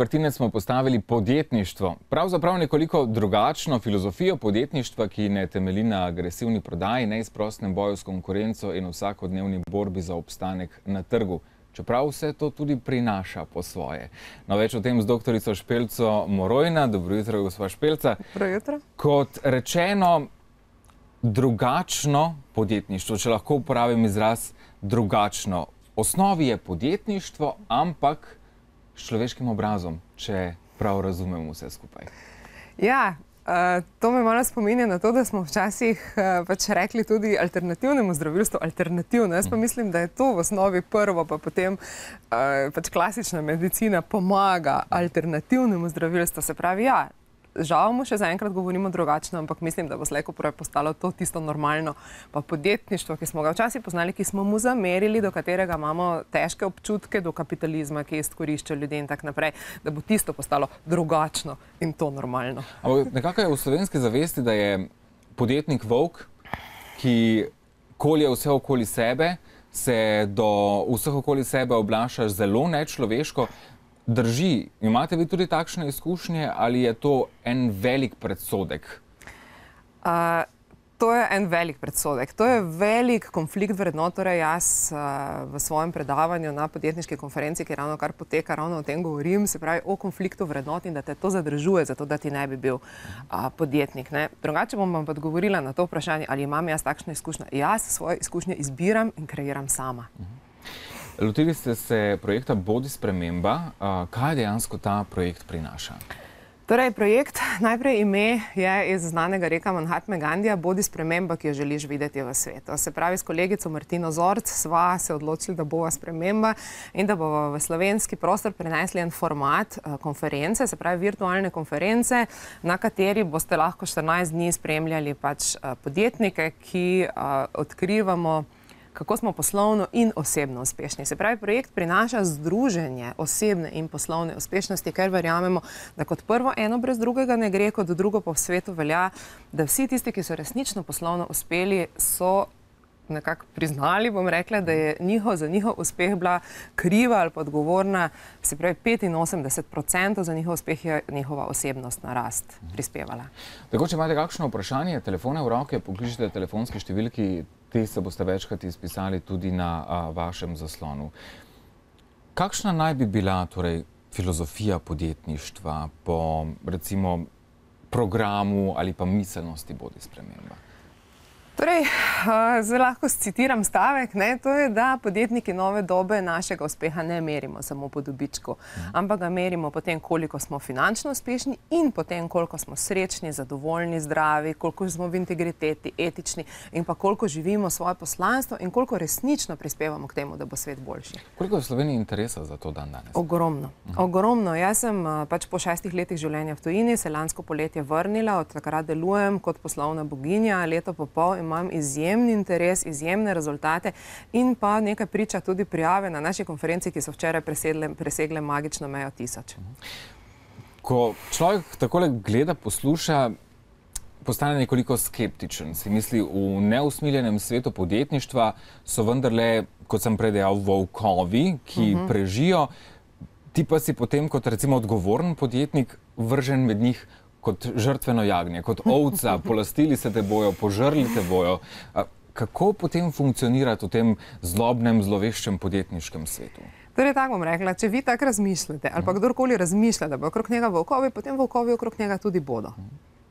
vrtinec smo postavili podjetništvo. Pravzaprav nekoliko drugačno filozofijo podjetništva, ki ne temelji na agresivni prodaji, neizprostnem boju s konkurenco in vsakodnevni borbi za obstanek na trgu. Čeprav vse to tudi prinaša po svoje. No, več o tem z doktorico Špelco Morojna. Dobro jutro, gospa Špelca. Dobro jutro. Kot rečeno, drugačno podjetništvo, če lahko uporabim izraz drugačno. V osnovi je podjetništvo, ampak s človeškim obrazom, če prav razumemo vse skupaj. Ja, to me malo spominja na to, da smo včasih pač rekli tudi alternativnemu zdravilstvu alternativno. Jaz pa mislim, da je to v osnovi prvo, pa potem pač klasična medicina pomaga alternativnemu zdravilstvu. Se pravi, ja, žal mu še zaenkrat govorimo drugačno, ampak mislim, da bo slej ko prej postalo to tisto normalno. Pa podjetništvo, ki smo ga včasih poznali, ki smo mu zamerili, do katerega imamo težke občutke, do kapitalizma, ki izkorišča ljudi in tak naprej, da bo tisto postalo drugačno in to normalno. Ampak nekako je v slovenski zavesti, da je podjetnik volk, ki kolje vse okoli sebe, se do vseh okoli sebe obnaša zelo nečloveško. Drži, imate vi tudi takšne izkušnje ali je to en velik predsodek? To je en velik predsodek. To je velik konflikt vrednot. Torej jaz v svojem predavanju na podjetniški konferenci, ki ravno kar poteka, ravno o tem govorim, se pravi o konfliktu vrednot in da te to zadržuje, zato da ti ne bi bil podjetnik. Ne? Drugače bom vam pa odgovorila na to vprašanje, ali imam jaz takšne izkušnje. Jaz svoje izkušnje izbiram in kreiram sama. Lotili ste se projekta Bodi sprememba. Kaj dejansko ta projekt prinaša? Torej, projekt, najprej ime je iz znanega reka Mahatme Gandhija, Bodi sprememba, ki jo želiš videti v svetu. Se pravi, s kolegico Martino Zorc sva se odločili, da bova sprememba in da bova v slovenski prostor prenesli en format konference, se pravi virtualne konference, na kateri boste lahko 14 dni spremljali pač podjetnike, ki odkrivamo, kako smo poslovno in osebno uspešni. Se pravi, projekt prinaša združenje osebne in poslovne uspešnosti, ker verjamemo, da kot prvo eno brez drugega ne gre, kot drugo pa v svetu velja, da vsi tisti, ki so resnično poslovno uspeli, so nekako priznali, bom rekla, da je za njihov uspeh bila kriva ali pa odgovorna, se pravi 85% za njihov uspeh je njihova osebnostna rast prispevala. Tako, če imate kakšno vprašanje, telefone v roke, pokličite telefonski številki, te se boste večkrat izpisali tudi na vašem zaslonu. Kakšna naj bi bila torej filozofija podjetništva po recimo programu ali pa miselnosti Bodi sprememba? Torej, zelo lahko citiram stavek, to je, da podjetniki nove dobe našega uspeha ne merimo samo po dobičku, ampak ga merimo po tem, koliko smo finančno uspešni in po tem, koliko smo srečni, zadovoljni, zdravi, koliko smo v integriteti, etični in pa koliko živimo svoje poslanstvo in koliko resnično prispevamo k temu, da bo svet boljši. Koliko je v Sloveniji interesa za to dan danes? Ogromno. Ogromno. Jaz sem pač po 6 letih življenja v tujini se lansko poletje vrnila, od takrat delujem kot poslovna boginja, leto pa pol imam izjemni interes, izjemne rezultate in pa nekaj priča tudi prijave na naši konferenci, ki so včeraj presegle magično mejo 1000. Ko človek takole gleda, posluša, postane nekoliko skeptičen. Si misli, v neusmiljenem svetu podjetništva so vendarle, kot sem prej dejal, volkovi, ki prežijo, ti pa si potem kot recimo odgovoren podjetnik vržen med njih kot žrtveno jagnje, kot ovca, polastili se te bojo, požrli te bojo. Kako potem funkcionirati v tem zlobnem, zloveščem podjetniškem svetu? Torej, tako bom rekla, če vi tako razmišljate, ali pa kdorkoli razmišlja, da bo okrog njega volkovi, potem volkovi okrog njega tudi bodo.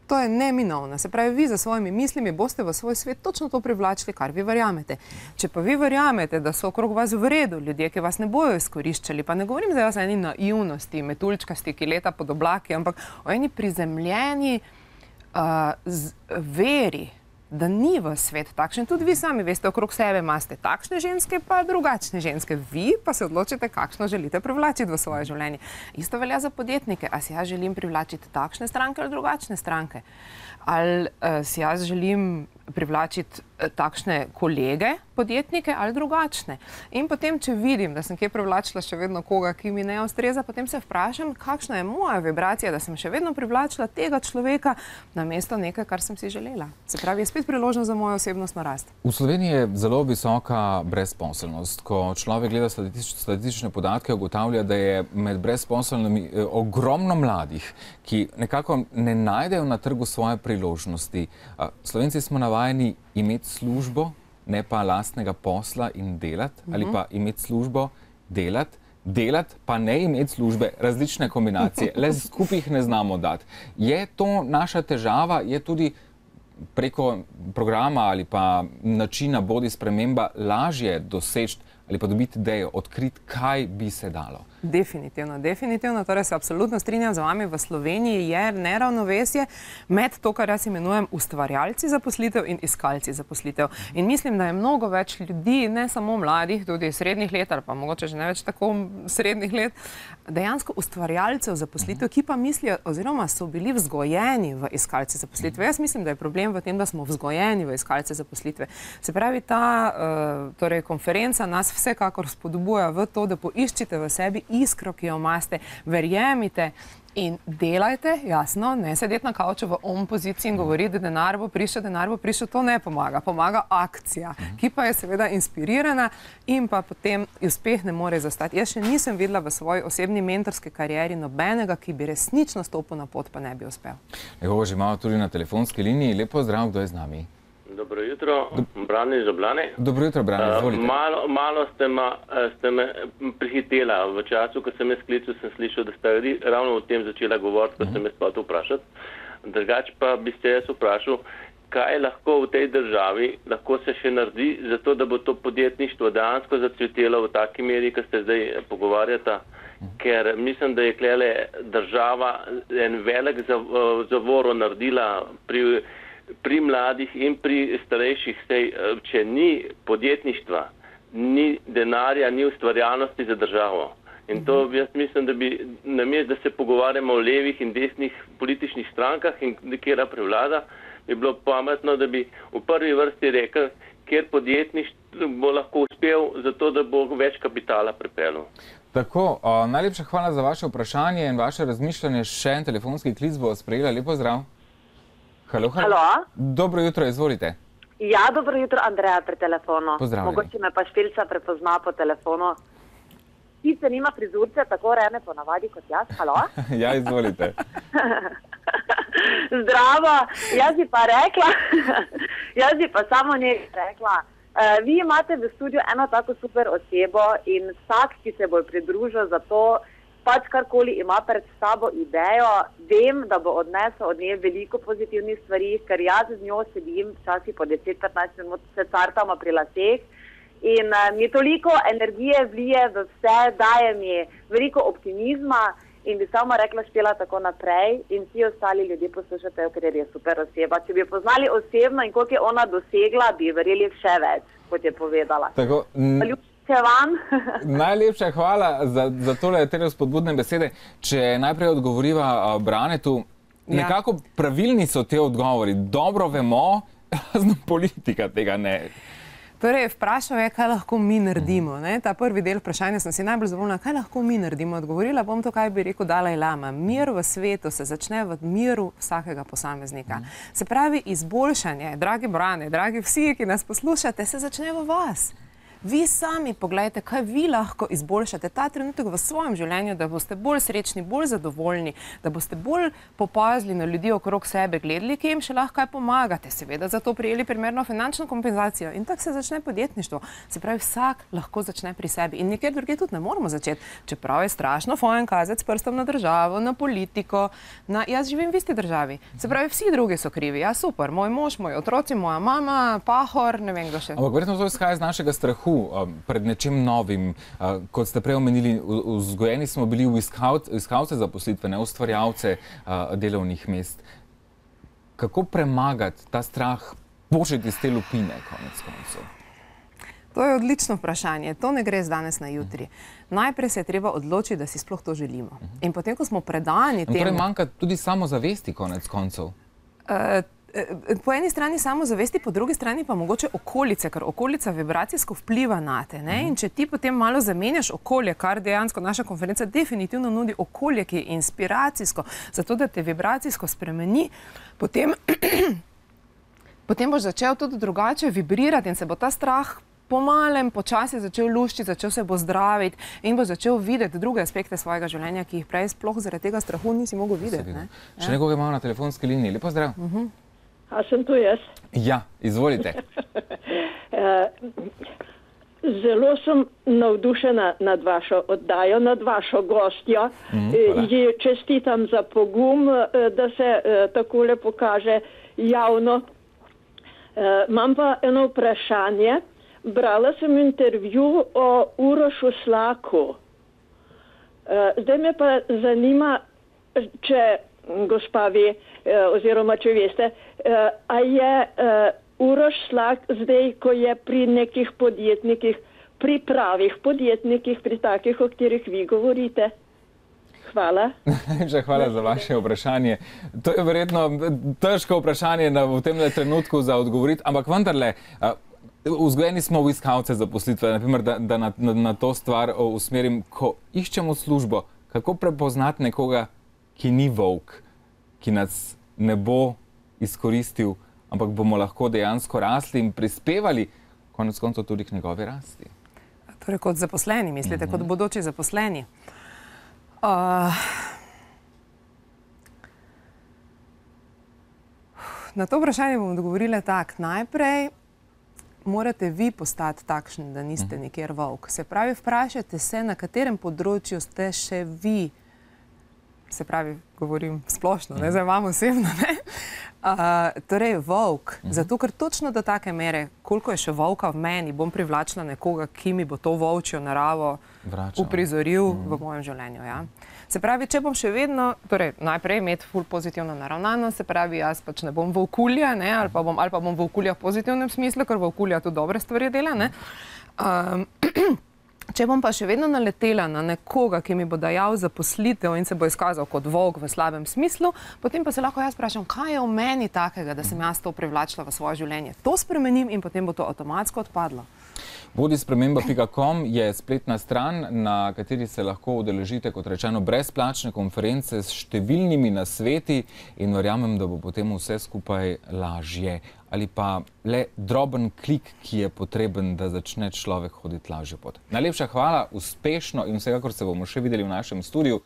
To je neminovno. Se pravi, vi za svojimi mislimi boste v svoj svet točno to privlačili, kar vi verjamete. Če pa vi verjamete, da so okrog vas v redu ljudje, ki vas ne bojo izkoriščali, pa ne govorim zdaj o eni naivnosti, metuljčkasti, ki leta pod oblaki, ampak o eni prizemljeni veri, da ni v svet takšen. Tudi vi sami veste, okrog sebe imate takšne ženske, pa drugačne ženske. Vi pa se odločite, kakšno želite privlačiti v svoje življenje. Isto velja za podjetnike. A si jaz želim privlačiti takšne stranke ali drugačne stranke? Ali si jaz želim privlačiti takšne kolege podjetnike ali drugačne. In potem, če vidim, da sem kje privlačila še vedno koga, ki mi ne ustreza, potem se vprašam, kakšna je moja vibracija, da sem še vedno privlačila tega človeka namesto nekaj, kar sem si želela. Se pravi, je spet priložnost za mojo osebnostno rast. V Sloveniji je zelo visoka brezposelnost. Ko človek gleda statistične podatke, ugotavlja, da je med brezposelnimi ogromno mladih, ki nekako ne najdejo na trgu svoje priložnosti. Slovenci smo navajeni imeti službo, ne pa lastnega posla in delati, ali pa imeti službo, delati, pa ne imeti službe, različne kombinacije, le skupaj jih ne znamo dati. Je to naša težava, je tudi preko programa ali pa načina Bodi sprememba lažje doseči ali pa dobiti idejo, odkriti, kaj bi se dalo? Definitivno. Torej se absolutno strinjam z vami. V Sloveniji je neravnovesje med to, kar jaz imenujem ustvarjalci zaposlitev in iskalci zaposlitev. In mislim, da je mnogo več ljudi, ne samo mladih, tudi srednjih let ali pa mogoče že ne več tako srednjih let, dejansko ustvarjalcev zaposlitev, ki pa mislijo oziroma so bili vzgojeni v iskalce zaposlitve. Jaz mislim, da je problem v tem, da smo vzgojeni v iskalce zaposlitve. Se pravi, ta konferenca nas vsekakor spodbuja v to, da poiščite v sebi iskro, ki jo imate, verjemite in delajte, jasno, ne sedeti na kavču v poziciji in govoriti, da denar bo prišel, to ne pomaga. Pomaga akcija, ki pa je seveda inspirirana in pa potem uspeh ne more zastati. Jaz še nisem videla v svoji osebni mentorski karieri nobenega, ki bi resnično stopil na pot, pa ne bi uspel. Nekoga že imamo tudi na telefonski liniji. Lepo zdrav, kdo je z nami? Dobro jutro, Brane iz Ljubljane. Dobro jutro, Brane, izvolite. Malo ste me prihitela. V času, ko sem jaz sklical, sem slišal, da ste ravno o tem začela govoriti, ko ste me spet vprašati. Drugače pa bi se jaz vprašal, kaj lahko v tej državi lahko se še naredi, zato da bo to podjetništvo dejansko zacvetelo v taki meri, ko ste zdaj pogovarjata. Ker mislim, da je klele država en velik zavoro naredila pri mladih in pri starejših. Če ni podjetništva, ni denarja, ni ustvarjalnosti za državo. In to jaz mislim, da bi namesto, da se pogovarjamo o levih in desnih političnih strankah in kjera prevlada, bi bilo pametno, da bi v prvi vrsti rekel, kjer podjetništvo bo lahko uspel, zato da bo več kapitala pripeljal. Tako, najlepša hvala za vaše vprašanje in vaše razmišljanje. Še en telefonski klic bo sprejela. Lepo zdrav. Halo. Dobro jutro, izvolite. Ja, dobro jutro, Andreja pri telefonu. Pozdravljeni. Mogoče me pa Špilca prepozna po telefonu. Ti se nima frizurce tako reme ponavadi kot jaz. Halo? Ja, izvolite. Zdravo, jaz bi pa samo nekaj rekla. Vi imate v studiu eno tako super osebo in vsak, ki se bo pridružil za to, pač karkoli ima pred sabo idejo, vem, da bo odnesel od nje veliko pozitivnih stvari, ker jaz z njo sedim včasih po 10-15 minut, se cartamo pri laseh in mi toliko energije vlije v vse, daje mi veliko optimizma in bi samo rekla, Špela, tako naprej in vsi ostali ljudje poslušate, ker je res super oseba. Če bi jo poznali osebno in koliko je ona dosegla, bi verjeli še več, kot je povedala. Tako, najlepša hvala za tole spodbudne besede. Če najprej odgovoriva Branetu, nekako pravilni so te odgovori. Dobro vemo, razno politika tega ne. Torej, vprašal je, kaj lahko mi naredimo. Ta prvi del vprašanja sem si najbolj zadovoljna, kaj lahko mi naredimo. Odgovorila bom to, kaj bi rekel Dalaj Lama. Mir v svetu se začne v miru vsakega posameznika. Se pravi, izboljšanje, dragi Brane, dragi vsi, ki nas poslušate, se začne v vas. Vi sami pogledajte, kaj vi lahko izboljšate ta trenutek v svojem življenju, da boste bolj srečni, bolj zadovoljni, da boste bolj popazili na ljudi okrog sebe, gledali, ki jim še lahko kaj pomagate, seveda za to prijeli primerno finančno kompenzacijo. In tako se začne podjetništvo. Se pravi, vsak lahko začne pri sebi. In nekjer drugje tudi ne moramo začeti. Čeprav je strašno fajn kazati s prstom na državo, na politiko, jaz živim v isti državi. Se pravi, vsi drugi so krivi. Ja, super, moj mož, moji otroci, moja mama, pahor, ne vem kdo še. Ampak verjetno to izhaja iz našega strahu pred nečem novim. Kot ste prej omenili, vzgojeni smo bili v iskalce zaposlitve, ne ustvarjalce delovnih mest. Kako premagati ta strah, početi iz te lupine, konec koncev? To je odlično vprašanje. To ne gre z danes na jutri. Najprej se je treba odločiti, da si sploh to želimo. In potem, ko smo predani temu... Torej manjka tudi samozavesti, konec koncev. po eni strani samozavesti, po drugi strani pa mogoče okolice, ker okolica vibracijsko vpliva na te. Ne? In če ti potem malo zamenjaš okolje, kar dejansko naša konferenca definitivno nudi okolje, ki je inspiracijsko, zato da te vibracijsko spremeni, potem boš začel tudi drugače vibrirati in se bo ta strah pomalem, počasi začel luščiti, začel se bo zdraviti in bo začel videti druge aspekte svojega življenja, ki jih prej sploh zaradi tega strahu nisi mogel videti. Ne? Še nekoga imamo na telefonski liniji. Lepo zdrav. A sem tu jaz? Ja, izvolite. Zelo sem navdušena nad vašo oddajo, nad vašo gostjo. Ji čestitam za pogum, da se takole pokaže javno. Imam pa eno vprašanje. Brala sem intervju o Urošu Slaku. Zdaj me pa zanima, če gospa ve, oziroma če veste, a je Uroš Slak zdaj, ko je pri nekih podjetnikih, pri pravih podjetnikih, pri takih, o katerih vi govorite? Hvala. Hvala za vaše vprašanje. To je verjetno težko vprašanje v tem trenutku za odgovoriti, ampak vendarle, vzgojeni smo v iskalce zaposlitve, naprimer, da na to stvar usmerim, ko iščemo službo, kako prepoznati nekoga, ki ni volk, ki nas ne bo izkoristil, ampak bomo lahko dejansko rasli in prispevali konec koncev tudi k njegovi rasti. Torej kot zaposleni, mislite, kot bodoči zaposleni? Na to vprašanje bom odgovorila tako. Najprej morate vi postati takšni, da niste nikjer volk. Se pravi, vprašajte se, na katerem področju ste še vi. Se pravi, govorim splošno, ne za vam osebno, ne? Torej, volk. Zato, ker točno do take mere, koliko je še volka v meni, bom privlačila nekoga, ki mi bo to volčjo naravo uprizoril v mojem življenju. Ja? Se pravi, če bom še vedno, torej najprej imeti ful pozitivno naravnano, se pravi, jaz pač ne bom volkulja, ne, ali pa bom volkulja v pozitivnem smislu, ker volkulja tudi dobre stvari dela, ne. Če bom pa še vedno naletela na nekoga, ki mi bo dajal zaposlitev in se bo izkazal kot volk v slabem smislu, potem pa se lahko jaz vprašam, kaj je v meni takega, da sem jaz to privlačila v svoje življenje. To spremenim in potem bo to avtomatsko odpadlo. Bodisprememba.com je spletna stran, na kateri se lahko udeležite, kot rečeno, brezplačne konference s številnimi nasveti in verjamem, da bo potem vse skupaj lažje. Ali pa le droben klik, ki je potreben, da začne človek hoditi lažjo pot. Najlepša hvala, uspešno in vsekakor se bomo še videli v našem studiu.